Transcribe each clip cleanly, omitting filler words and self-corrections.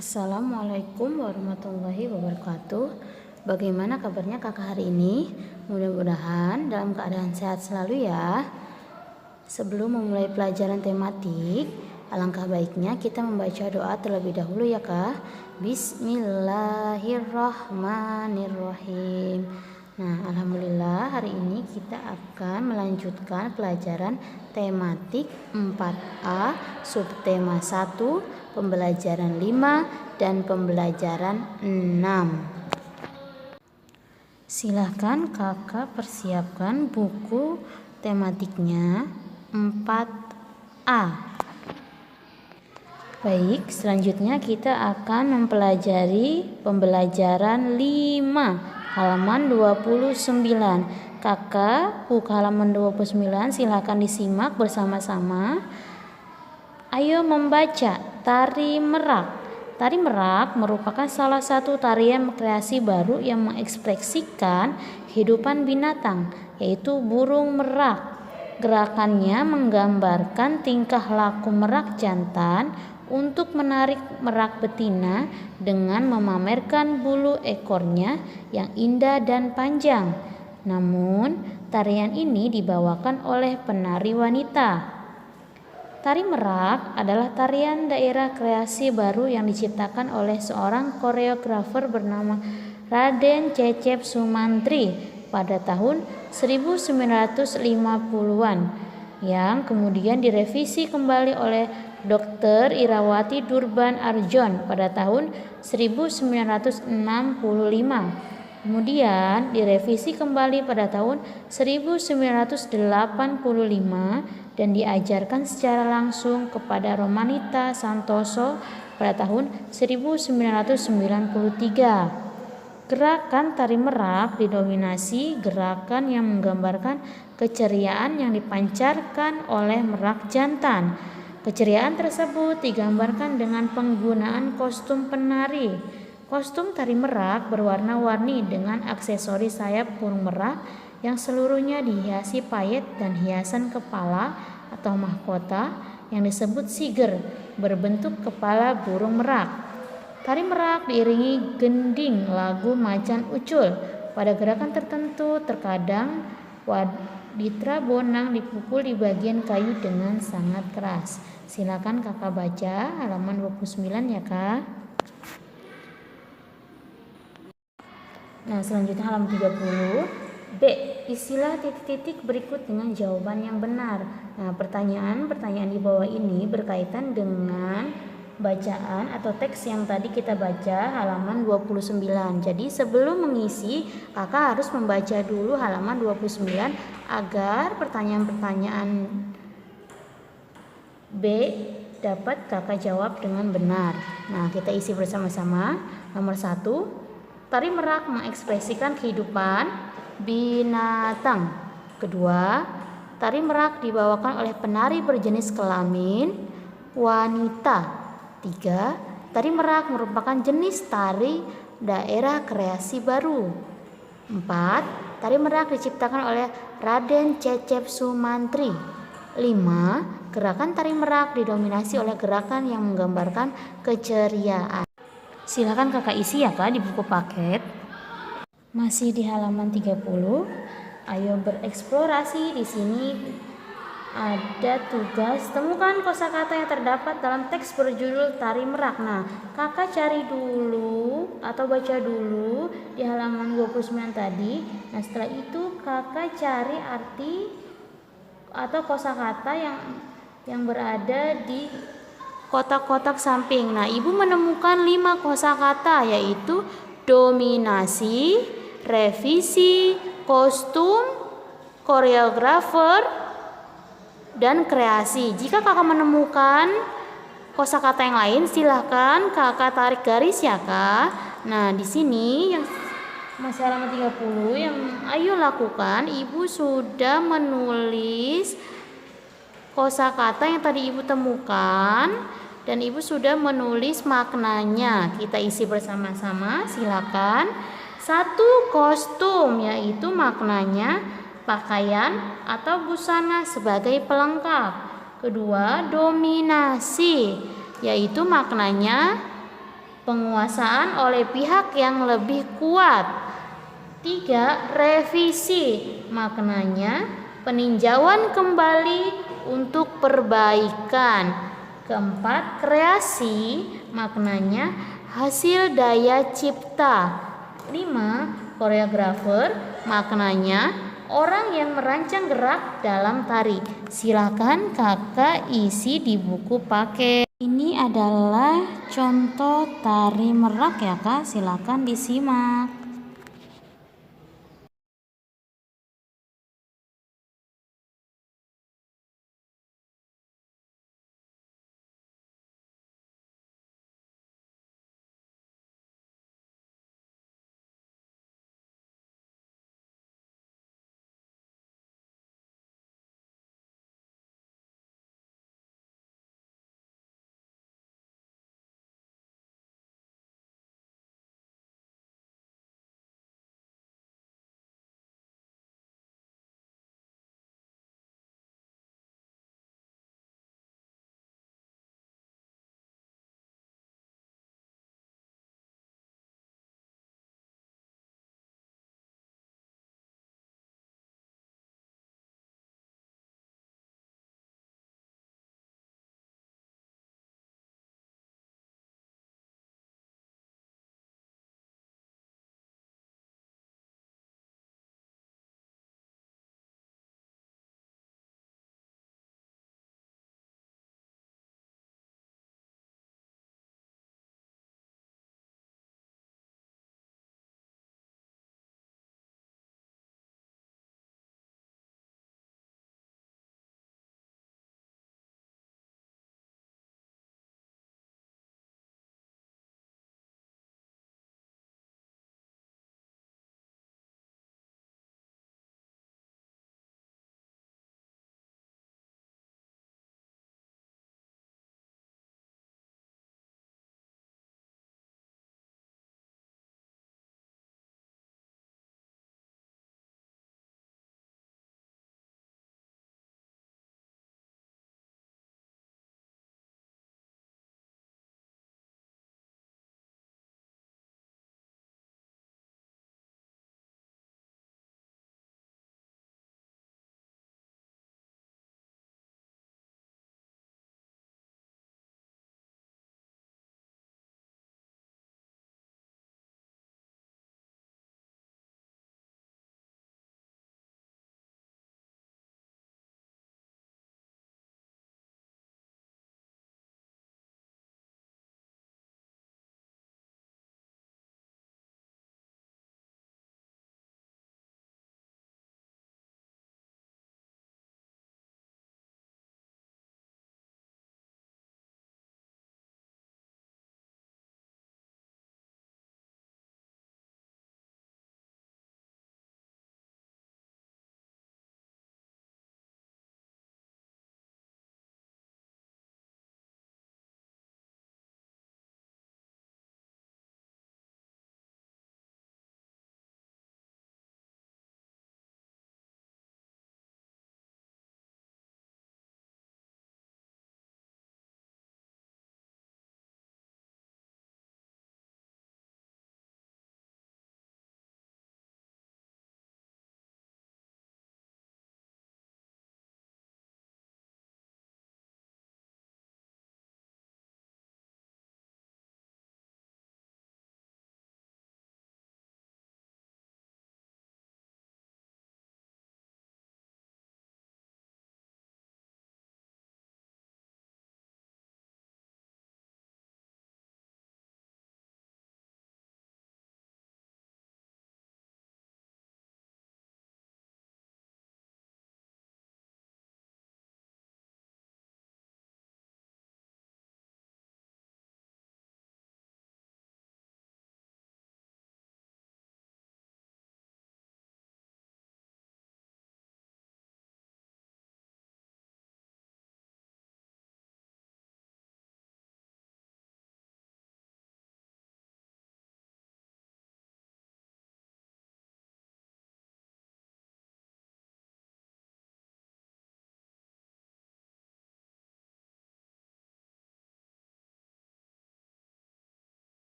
Assalamualaikum warahmatullahi wabarakatuh. Bagaimana kabarnya kakak hari ini? Mudah-mudahan dalam keadaan sehat selalu ya. Sebelum memulai pelajaran tematik, alangkah baiknya kita membaca doa terlebih dahulu ya kak. Bismillahirrahmanirrahim. Nah, alhamdulillah hari ini kita akan melanjutkan pelajaran tematik 4A, subtema 1, pembelajaran 5 dan pembelajaran 6. Silahkan kakak persiapkan buku tematiknya 4A. Baik, selanjutnya kita akan mempelajari pembelajaran 5 halaman 29. Kakak buku halaman 29 silakan disimak bersama-sama. Ayo membaca tari merak. Tari merak merupakan salah satu tarian kreasi baru yang mengekspresikan kehidupan binatang, yaitu burung merak. Gerakannya menggambarkan tingkah laku merak jantan untuk menarik merak betina dengan memamerkan bulu ekornya yang indah dan panjang. Namun, tarian ini dibawakan oleh penari wanita. Tari merak adalah tarian daerah kreasi baru yang diciptakan oleh seorang koreografer bernama Raden Cecep Sumantri pada tahun 1950-an yang kemudian direvisi kembali oleh Dr. Irawati Durban Arjon pada tahun 1965. Kemudian direvisi kembali pada tahun 1985 dan diajarkan secara langsung kepada Romanita Santoso pada tahun 1993. Gerakan tari merak didominasi gerakan yang menggambarkan keceriaan yang dipancarkan oleh merak jantan. Keceriaan tersebut digambarkan dengan penggunaan kostum penari. Kostum tari merak berwarna-warni dengan aksesoris sayap burung merak yang seluruhnya dihiasi payet dan hiasan kepala atau mahkota yang disebut siger berbentuk kepala burung merak. Tari merak diiringi gending lagu macan ucul. Pada gerakan tertentu terkadang waditra bonang dipukul di bagian kayu dengan sangat keras. Silakan kakak baca halaman 29 ya kak. Nah, selanjutnya halaman 30. B. Isilah titik-titik berikut dengan jawaban yang benar. Nah, pertanyaan di bawah ini berkaitan dengan bacaan atau teks yang tadi kita baca halaman 29. Jadi sebelum mengisi, kakak harus membaca dulu halaman 29 agar pertanyaan-pertanyaan B dapat kakak jawab dengan benar. Nah, kita isi bersama-sama. Nomor 1, tari merak mengekspresikan kehidupan binatang. Kedua, tari merak dibawakan oleh penari berjenis kelamin wanita. 3. Tari merak merupakan jenis tari daerah kreasi baru. 4. Tari merak diciptakan oleh Raden Cecep Sumantri. 5. Gerakan tari merak didominasi oleh gerakan yang menggambarkan keceriaan. Silakan kakak isi ya kak di buku paket. Masih di halaman 30. Ayo bereksplorasi. Di sini ada tugas temukan kosakata yang terdapat dalam teks berjudul Tari Merak. Nah, kakak cari dulu atau baca dulu di halaman 29 tadi. Nah, setelah itu kakak cari arti atau kosakata yang berada di kotak-kotak samping. Nah, ibu menemukan 5 kosakata yaitu dominasi, revisi, kostum, koreografer, dan kreasi. Jika kakak menemukan kosakata yang lain, silahkan kakak tarik garis ya kak. Nah, di sini yang masih halaman 30 yang ayo lakukan, ibu sudah menulis kosakata yang tadi ibu temukan dan ibu sudah menulis maknanya. Kita isi bersama-sama, silakan. 1. Kostum, yaitu maknanya pakaian atau busana sebagai pelengkap. Kedua, dominasi, yaitu maknanya penguasaan oleh pihak yang lebih kuat. 3. Revisi, maknanya peninjauan kembali untuk perbaikan. 4. Kreasi, maknanya hasil daya cipta. 5. Koreografer, maknanya orang yang merancang gerak dalam tari. Silakan kakak isi di buku paket. Ini adalah contoh tari merak ya kak, silakan disimak.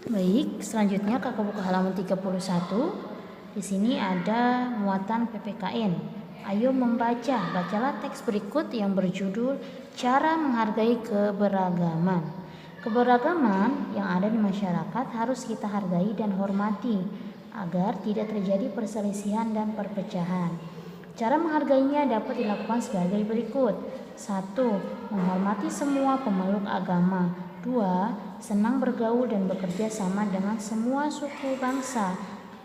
Baik, selanjutnya kakak buka halaman 31. Di sini ada muatan PPKN. Ayo membaca, bacalah teks berikut yang berjudul Cara Menghargai Keberagaman. Keberagaman yang ada di masyarakat harus kita hargai dan hormati agar tidak terjadi perselisihan dan perpecahan. Cara menghargainya dapat dilakukan sebagai berikut. 1. Menghormati semua pemeluk agama. 2. Senang bergaul dan bekerja sama dengan semua suku bangsa.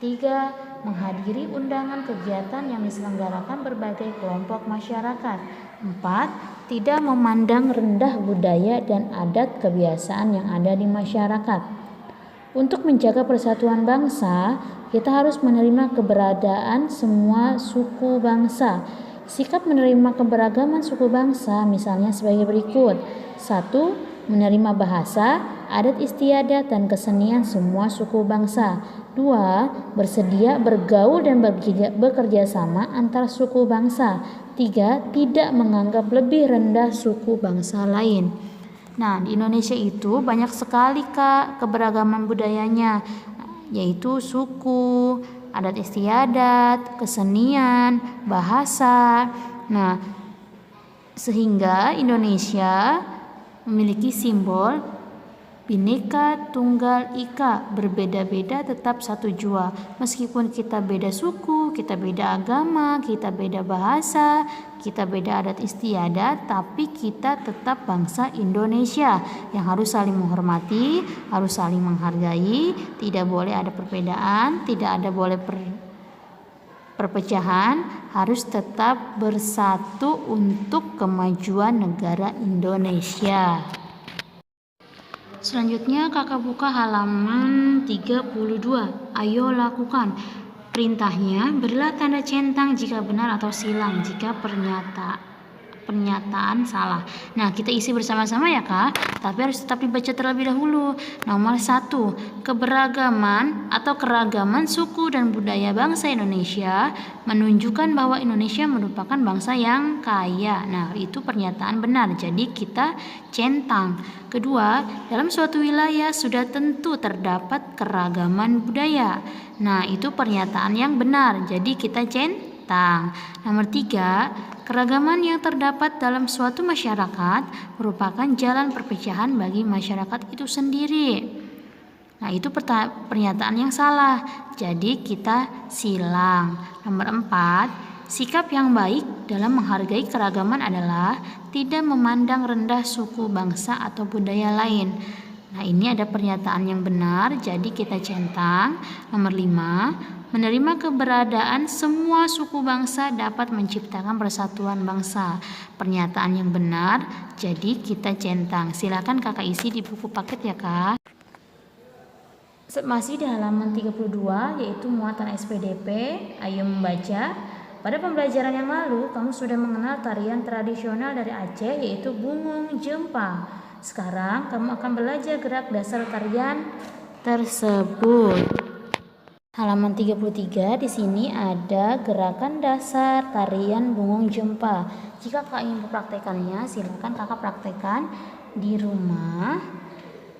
3. Menghadiri undangan kegiatan yang diselenggarakan berbagai kelompok masyarakat. 4. Tidak memandang rendah budaya dan adat kebiasaan yang ada di masyarakat. Untuk menjaga persatuan bangsa, kita harus menerima keberadaan semua suku bangsa. Sikap menerima keberagaman suku bangsa misalnya sebagai berikut. 1. Menerima bahasa, adat istiadat, dan kesenian semua suku bangsa. 2. Bersedia bergaul dan bekerja sama antar suku bangsa. 3. Tidak menganggap lebih rendah suku bangsa lain. Nah, di Indonesia itu banyak sekali Kak keberagaman budayanya, yaitu suku, adat istiadat, kesenian, bahasa. Nah, sehingga Indonesia memiliki simbol Bhinneka Tunggal Ika, berbeda-beda tetap satu jua. Meskipun kita beda suku, kita beda agama, kita beda bahasa, kita beda adat istiadat, tapi kita tetap bangsa Indonesia yang harus saling menghormati, harus saling menghargai, tidak boleh ada perbedaan, tidak ada boleh perpecahan, harus tetap bersatu untuk kemajuan negara Indonesia. Selanjutnya kakak buka halaman 32. Ayo lakukan. Perintahnya, berilah tanda centang jika benar atau silang jika pernyataan salah. Nah, kita isi bersama-sama ya Kak, tapi harus tetap dibaca terlebih dahulu. Nomor 1, keberagaman atau keragaman suku dan budaya bangsa Indonesia menunjukkan bahwa Indonesia merupakan bangsa yang kaya. Nah, itu pernyataan benar, jadi kita centang. Kedua, dalam suatu wilayah sudah tentu terdapat keragaman budaya. Nah, itu pernyataan yang benar, jadi kita centang. Nomor 3, keragaman yang terdapat dalam suatu masyarakat merupakan jalan perpecahan bagi masyarakat itu sendiri. Nah, itu pernyataan yang salah, jadi kita silang. Nomor 4, sikap yang baik dalam menghargai keragaman adalah tidak memandang rendah suku, bangsa, atau budaya lain. Nah, ini ada pernyataan yang benar, jadi kita centang. Nomor 5, menerima keberadaan semua suku bangsa dapat menciptakan persatuan bangsa. Pernyataan yang benar, jadi kita centang. Silakan kakak isi di buku paket ya Kak. Masih di halaman 32, yaitu muatan SPDP. Ayo membaca. Pada pembelajaran yang lalu, kamu sudah mengenal tarian tradisional dari Aceh, yaitu Bungung Jempa. Sekarang kamu akan belajar gerak dasar tarian tersebut. Halaman 33, di sini ada gerakan dasar tarian Bungung Jempa. Jika Kak ingin mempraktekannya, silakan Kakak praktekkan di rumah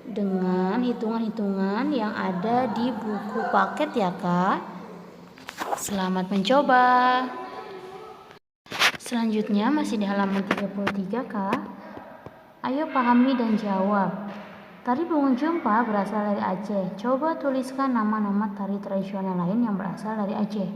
dengan hitungan-hitungan yang ada di buku paket ya Kak. Selamat mencoba. Selanjutnya masih di halaman 33 Kak. Ayo pahami dan jawab. Tari Bungung Jempa berasal dari Aceh. Coba tuliskan nama-nama tari tradisional lain yang berasal dari Aceh.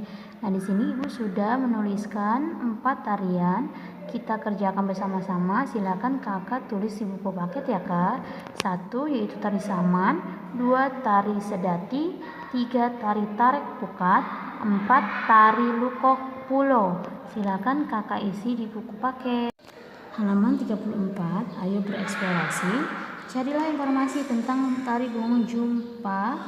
Nah, di sini Ibu sudah menuliskan 4 tarian. Kita kerjakan bersama-sama. Silakan Kakak tulis di buku paket ya Kak. 1 yaitu tari Saman, 2 tari Sedati, 3 tari Tarik Pukat, 4 tari Lukok Pulo. Silakan Kakak isi di buku paket. Halaman 34, ayo bereksplorasi. Carilah informasi tentang tari Bungung Jempa,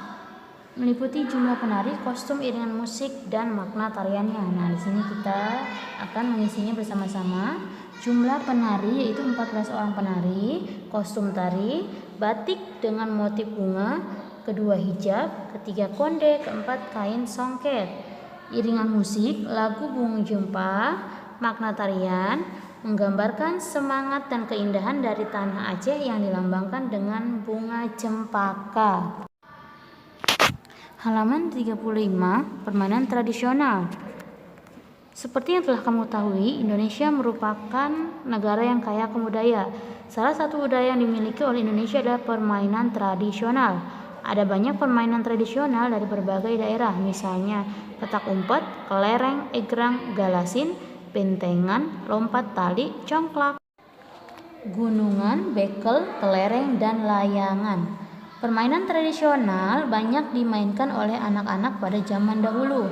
meliputi jumlah penari, kostum, iringan musik, dan makna tariannya. Nah, di sini kita akan mengisinya bersama-sama. Jumlah penari yaitu 14 orang penari, kostum tari, batik dengan motif bunga, kedua hijab, ketiga konde, keempat kain songket. Iringan musik, lagu Bungung Jempa, makna tarian, menggambarkan semangat dan keindahan dari tanah Aceh yang dilambangkan dengan bunga cempaka. Halaman 35, permainan tradisional. Seperti yang telah kamu ketahui, Indonesia merupakan negara yang kaya akan budaya. Salah satu budaya yang dimiliki oleh Indonesia adalah permainan tradisional. Ada banyak permainan tradisional dari berbagai daerah, misalnya petak umpet, kelereng, egrang, galasin, bentengan, lompat tali, congklak, gunungan, bekel, kelereng, dan layangan. Permainan tradisional banyak dimainkan oleh anak-anak pada zaman dahulu.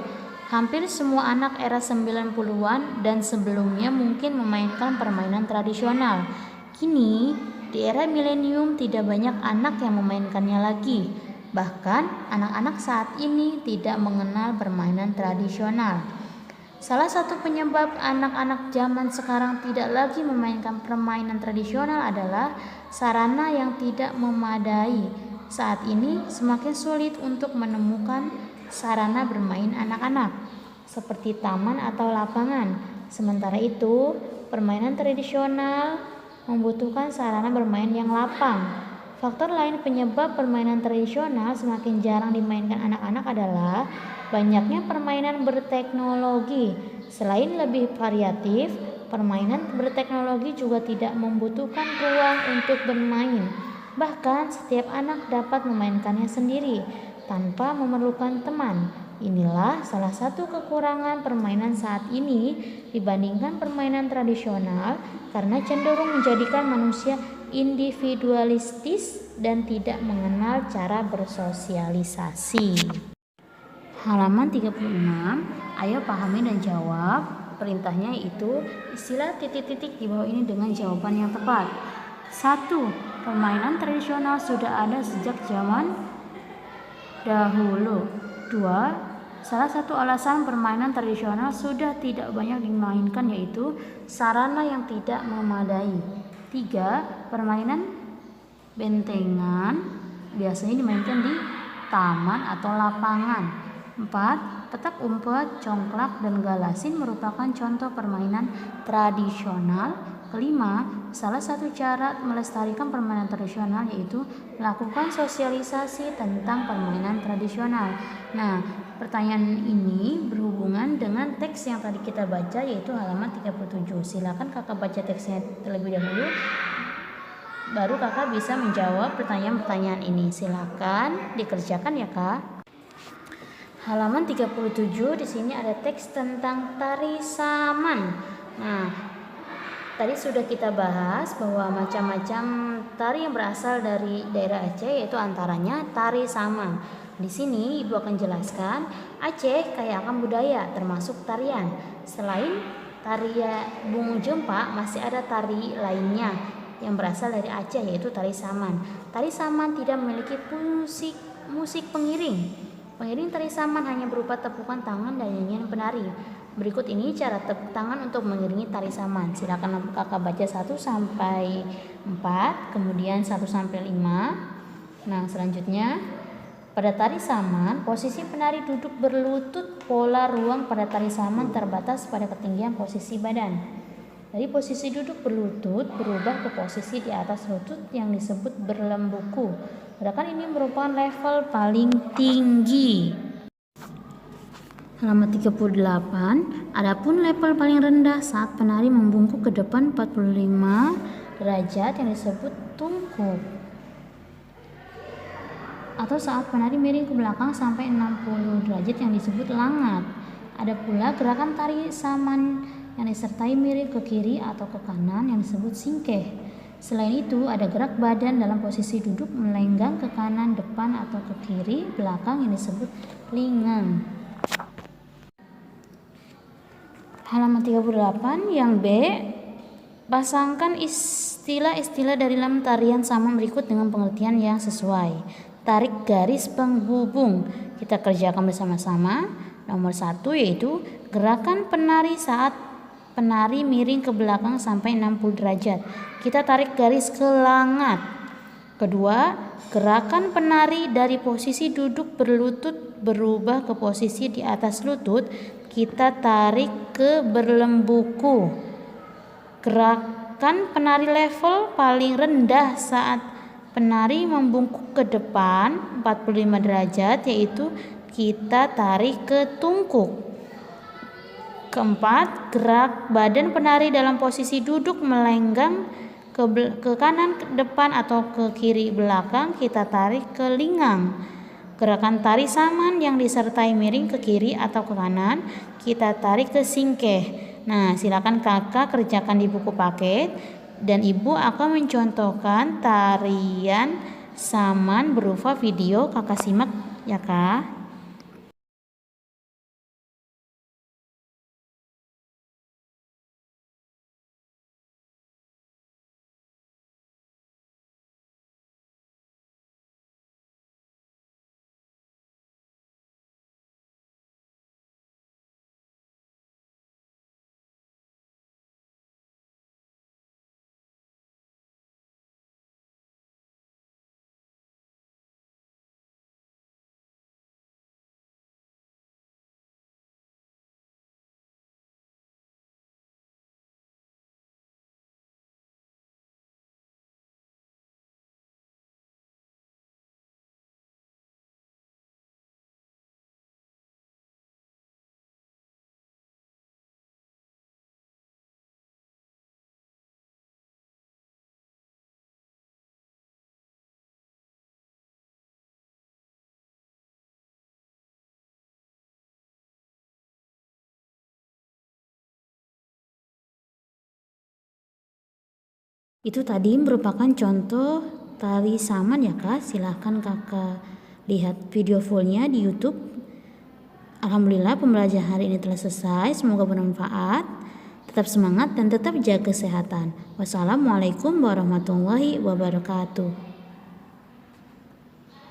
Hampir semua anak era 90-an dan sebelumnya mungkin memainkan permainan tradisional. Kini, di era milenium tidak banyak anak yang memainkannya lagi. Bahkan, anak-anak saat ini tidak mengenal permainan tradisional. Salah satu penyebab anak-anak zaman sekarang tidak lagi memainkan permainan tradisional adalah sarana yang tidak memadai. Saat ini semakin sulit untuk menemukan sarana bermain anak-anak, seperti taman atau lapangan. Sementara itu, permainan tradisional membutuhkan sarana bermain yang lapang. Faktor lain penyebab permainan tradisional semakin jarang dimainkan anak-anak adalah banyaknya permainan berteknologi. Selain lebih variatif, permainan berteknologi juga tidak membutuhkan ruang untuk bermain. Bahkan setiap anak dapat memainkannya sendiri tanpa memerlukan teman. Inilah salah satu kekurangan permainan saat ini dibandingkan permainan tradisional karena cenderung menjadikan manusia individualistis dan tidak mengenal cara bersosialisasi. Halaman 36, ayo pahami dan jawab. Perintahnya itu istilah titik-titik di bawah ini dengan jawaban yang tepat. 1. Permainan tradisional sudah ada sejak zaman dahulu. 2. Salah satu alasan permainan tradisional sudah tidak banyak dimainkan yaitu sarana yang tidak memadai. 3. Permainan bentengan biasanya dimainkan di taman atau lapangan. 4. Petak umpet, congklak, dan galasin merupakan contoh permainan tradisional. Kelima, salah satu cara melestarikan permainan tradisional yaitu melakukan sosialisasi tentang permainan tradisional. Nah, pertanyaan ini berhubungan dengan teks yang tadi kita baca yaitu halaman 37. Silakan kakak baca teksnya terlebih dahulu, baru kakak bisa menjawab pertanyaan-pertanyaan ini. Silakan dikerjakan ya kak. Halaman 37, di sini ada teks tentang tari saman. Nah, tadi sudah kita bahas bahwa macam-macam tari yang berasal dari daerah Aceh yaitu antaranya tari saman. Di sini Ibu akan jelaskan Aceh kaya akan budaya termasuk tarian. Selain tarian bungu jempa masih ada tari lainnya yang berasal dari Aceh yaitu tari saman. Tari saman tidak memiliki musik pengiring. Pengiring tari saman hanya berupa tepukan tangan dan nyanyian penari. Berikut ini cara tepuk tangan untuk mengiringi tari saman. Silakan kakak baca 1 sampai 4, kemudian 1 sampai 5. Nah, selanjutnya pada tari saman, posisi penari duduk berlutut. Pola ruang pada tari saman terbatas pada ketinggian posisi badan. Dari posisi duduk berlutut berubah ke posisi di atas lutut yang disebut berlembuku. Gerakan ini merupakan level paling tinggi. Halaman 38, adapun level paling rendah saat penari membungkuk ke depan 45 derajat yang disebut tungkuk. Atau saat penari miring ke belakang sampai 60 derajat yang disebut langat. Ada pula gerakan tari saman yang disertai miring ke kiri atau ke kanan yang disebut singkeh. Selain itu, ada gerak badan dalam posisi duduk melenggang ke kanan, depan, atau ke kiri, belakang yang disebut lingeng. Halaman 38 yang B, pasangkan istilah-istilah dari dalam tarian saman berikut dengan pengertian yang sesuai. Tarik garis penghubung. Kita kerjakan bersama-sama. Nomor 1 yaitu gerakan penari saat penari miring ke belakang sampai 60 derajat. Kita tarik garis ke langat. Kedua, gerakan penari dari posisi duduk berlutut berubah ke posisi di atas lutut. Kita tarik ke berlembuku. Gerakan penari level paling rendah saat penari membungkuk ke depan 45 derajat yaitu kita tarik ke tungkuk. Keempat, gerak badan penari dalam posisi duduk melenggang ke kanan ke depan atau ke kiri belakang, kita tarik ke linggang. Gerakan tari saman yang disertai miring ke kiri atau ke kanan, kita tarik ke singkeh. Nah, silakan kakak kerjakan di buku paket dan ibu akan mencontohkan tarian saman berupa video, kakak simak ya kak. Itu tadi merupakan contoh tari saman ya kak. Silahkan kakak lihat video fullnya di YouTube. Alhamdulillah pembelajaran hari ini telah selesai. Semoga bermanfaat. Tetap semangat dan tetap jaga kesehatan. Wassalamualaikum warahmatullahi wabarakatuh.